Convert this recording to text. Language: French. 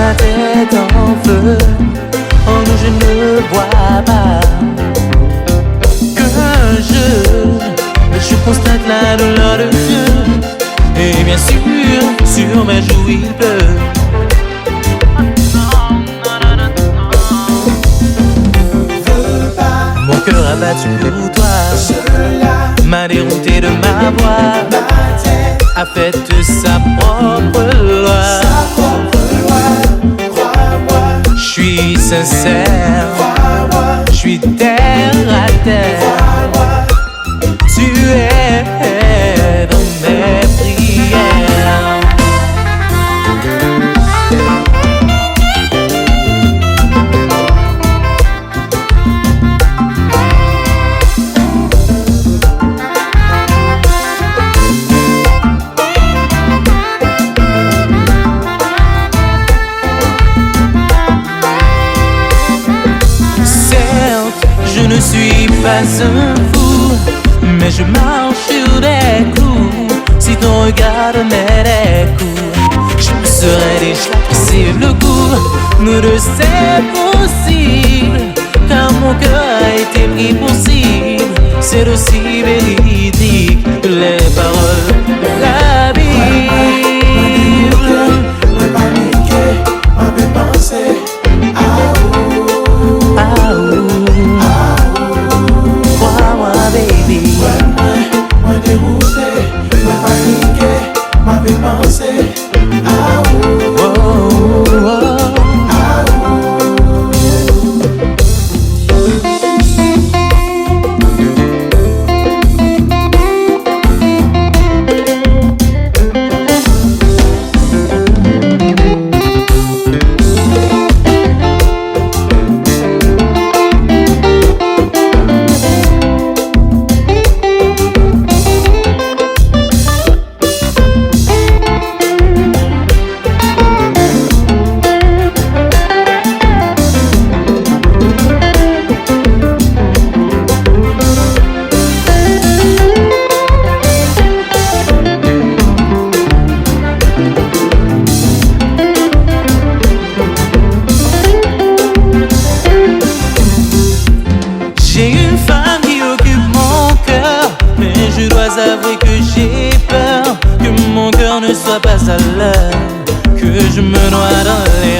ma tête en feu. Oh non, je ne vois pas que je constate la douleur de Dieu. Et bien sûr, sur ma joue il pleut. Mon cœur a battu pour toi, m'a dérouté de ma voix, a fait sa propre loi. J'suis sincère, j'suis terre à terre. Tu es dans mes prières. Je ne suis pas un fou, mais je marche sur des clous. Si ton regard met des coups, je me serais déjà pris le coup. Nous deux c'est possible, car mon cœur a été pris pour cible. C'est aussi véridique que les paroles de la Bible. Me paniquer, m'avait pensé. Crois-moi, baby. Moi dérouté, me paniqué, m'avait pensé. J'ai une femme qui occupe mon cœur, mais je dois avouer que j'ai peur que mon cœur ne soit pas à l'heure, que je me noie dans les